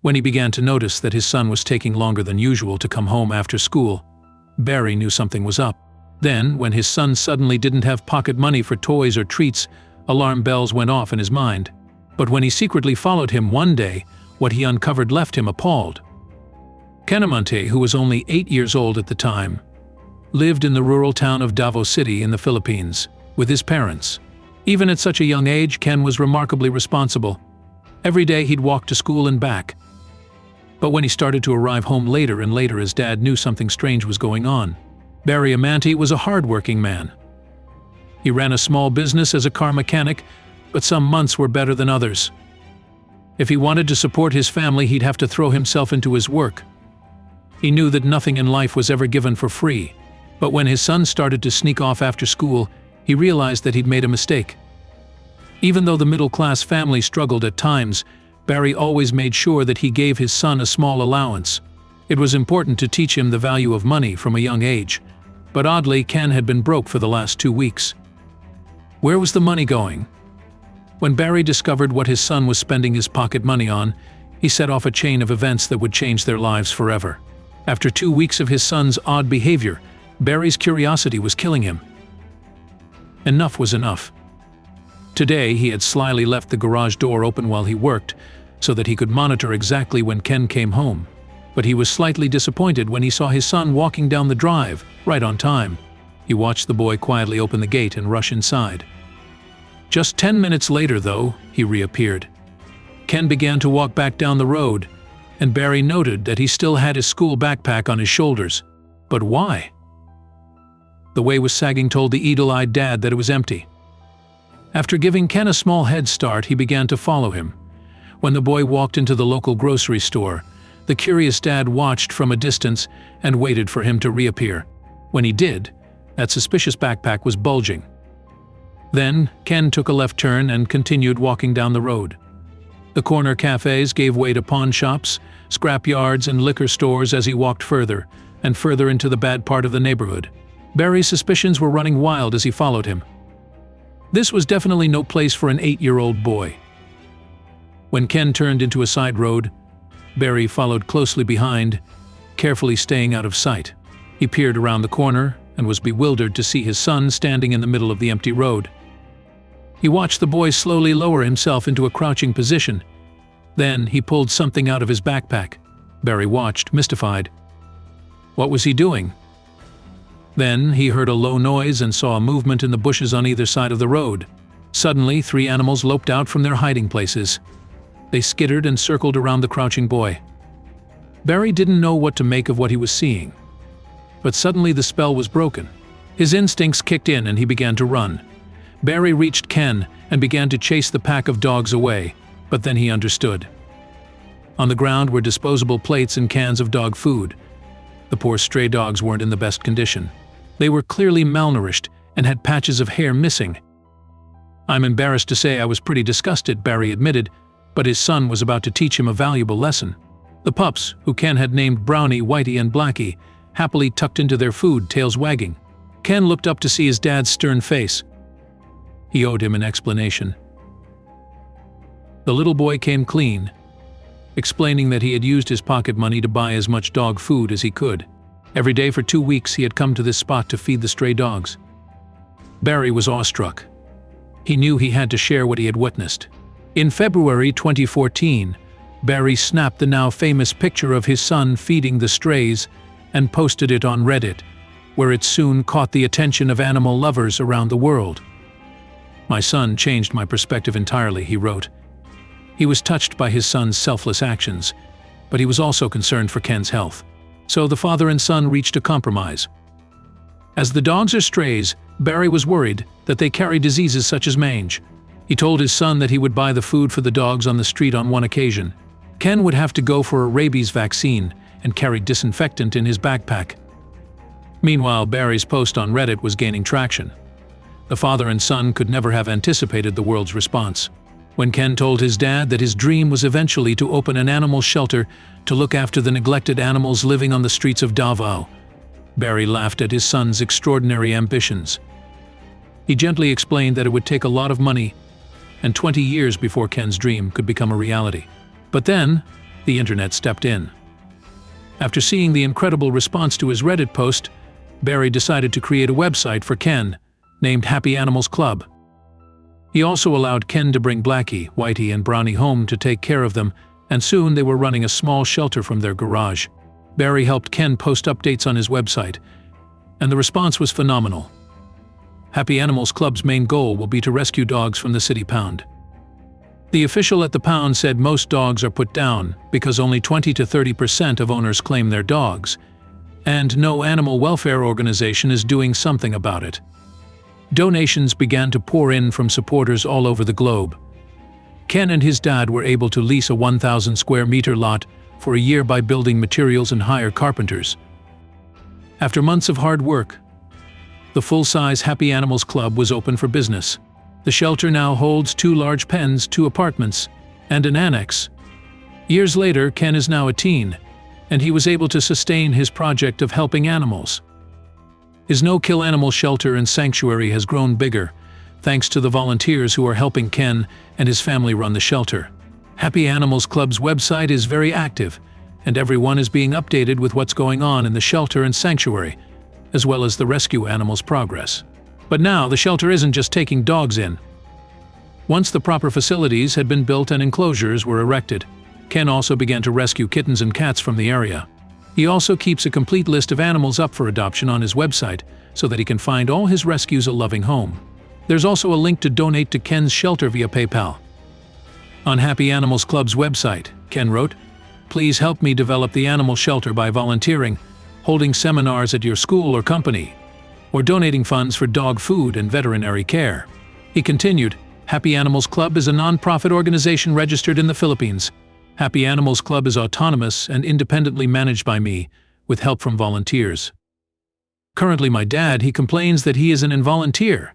When he began to notice that his son was taking longer than usual to come home after school, Barry knew something was up. Then, when his son suddenly didn't have pocket money for toys or treats, alarm bells went off in his mind. But when he secretly followed him one day, what he uncovered left him appalled. Canamonte, who was only 8 years old at the time, lived in the rural town of Davao City in the Philippines, with his parents. Even at such a young age, Ken was remarkably responsible. Every day he'd walk to school and back. But when he started to arrive home later and later, his dad knew something strange was going on. Barry Amante was a hard-working man. He ran a small business as a car mechanic, but some months were better than others. If he wanted to support his family, he'd have to throw himself into his work. He knew that nothing in life was ever given for free. But when his son started to sneak off after school, he realized that he'd made a mistake. Even though the middle-class family struggled at times, Barry always made sure that he gave his son a small allowance. It was important to teach him the value of money from a young age. But oddly, Ken had been broke for the last 2 weeks. Where was the money going? When Barry discovered what his son was spending his pocket money on, he set off a chain of events that would change their lives forever. After 2 weeks of his son's odd behavior, Barry's curiosity was killing him. Enough was enough. Today, he had slyly left the garage door open while he worked, so that he could monitor exactly when Ken came home. But he was slightly disappointed when he saw his son walking down the drive, right on time. He watched the boy quietly open the gate and rush inside. Just 10 minutes later, though, he reappeared. Ken began to walk back down the road, and Barry noted that he still had his school backpack on his shoulders. But why? The way was sagging told the eagle-eyed dad that it was empty. After giving Ken a small head start, he began to follow him. When the boy walked into the local grocery store, the curious dad watched from a distance and waited for him to reappear. When he did, that suspicious backpack was bulging. Then, Ken took a left turn and continued walking down the road. The corner cafes gave way to pawn shops, scrap yards, and liquor stores as he walked further and further into the bad part of the neighborhood. Barry's suspicions were running wild as he followed him. This was definitely no place for an 8-year-old boy. When Ken turned into a side road, Barry followed closely behind, carefully staying out of sight. He peered around the corner and was bewildered to see his son standing in the middle of the empty road. He watched the boy slowly lower himself into a crouching position. Then he pulled something out of his backpack. Barry watched, mystified. What was he doing? Then he heard a low noise and saw a movement in the bushes on either side of the road. Suddenly, 3 animals loped out from their hiding places. They skittered and circled around the crouching boy. Barry didn't know what to make of what he was seeing. But suddenly the spell was broken. His instincts kicked in and he began to run. Barry reached Ken and began to chase the pack of dogs away, but then he understood. On the ground were disposable plates and cans of dog food. The poor stray dogs weren't in the best condition. They were clearly malnourished and had patches of hair missing. I'm embarrassed to say I was pretty disgusted, Barry admitted, but his son was about to teach him a valuable lesson. The pups, who Ken had named Brownie, Whitey, and Blackie, happily tucked into their food, tails wagging. Ken looked up to see his dad's stern face. He owed him an explanation. The little boy came clean, explaining that he had used his pocket money to buy as much dog food as he could. Every day for 2 weeks he had come to this spot to feed the stray dogs. Barry was awestruck. He knew he had to share what he had witnessed. In February 2014, Barry snapped the now famous picture of his son feeding the strays and posted it on Reddit, where it soon caught the attention of animal lovers around the world. My son changed my perspective entirely, he wrote. He was touched by his son's selfless actions, but he was also concerned for Ken's health. So the father and son reached a compromise. As the dogs are strays, Barry was worried that they carry diseases such as mange. He told his son that he would buy the food for the dogs on the street on one occasion. Ken would have to go for a rabies vaccine and carry disinfectant in his backpack. Meanwhile, Barry's post on Reddit was gaining traction. The father and son could never have anticipated the world's response. When Ken told his dad that his dream was eventually to open an animal shelter to look after the neglected animals living on the streets of Davao, Barry laughed at his son's extraordinary ambitions. He gently explained that it would take a lot of money and 20 years before Ken's dream could become a reality. But then, the internet stepped in. After seeing the incredible response to his Reddit post, Barry decided to create a website for Ken, named Happy Animals Club. He also allowed Ken to bring Blackie, Whitey, and Brownie home to take care of them, and soon they were running a small shelter from their garage. Barry helped Ken post updates on his website, and the response was phenomenal. Happy Animals Club's main goal will be to rescue dogs from the city pound. The official at the pound said most dogs are put down because only 20 to 30% of owners claim their dogs, and no animal welfare organization is doing something about it. Donations began to pour in from supporters all over the globe. Ken and his dad were able to lease a 1,000 square meter lot for a year by building materials and hire carpenters. After months of hard work, the full-size Happy Animals Club was open for business. The shelter now holds 2 large pens, 2 apartments, and an annex. Years later, Ken is now a teen, and he was able to sustain his project of helping animals. His no-kill animal shelter and sanctuary has grown bigger, thanks to the volunteers who are helping Ken and his family run the shelter. Happy Animals Club's website is very active, and everyone is being updated with what's going on in the shelter and sanctuary, as well as the rescue animals' progress. But now the shelter isn't just taking dogs in. Once the proper facilities had been built and enclosures were erected, Ken also began to rescue kittens and cats from the area. He also keeps a complete list of animals up for adoption on his website so that he can find all his rescues a loving home. There's also a link to donate to Ken's shelter via PayPal. On Happy Animals Club's website, Ken wrote, "Please help me develop the animal shelter by volunteering, holding seminars at your school or company, or donating funds for dog food and veterinary care." He continued, "Happy Animals Club is a non-profit organization registered in the Philippines. Happy Animals Club is autonomous and independently managed by me, with help from volunteers. Currently my dad, he complains that he is an involunteer,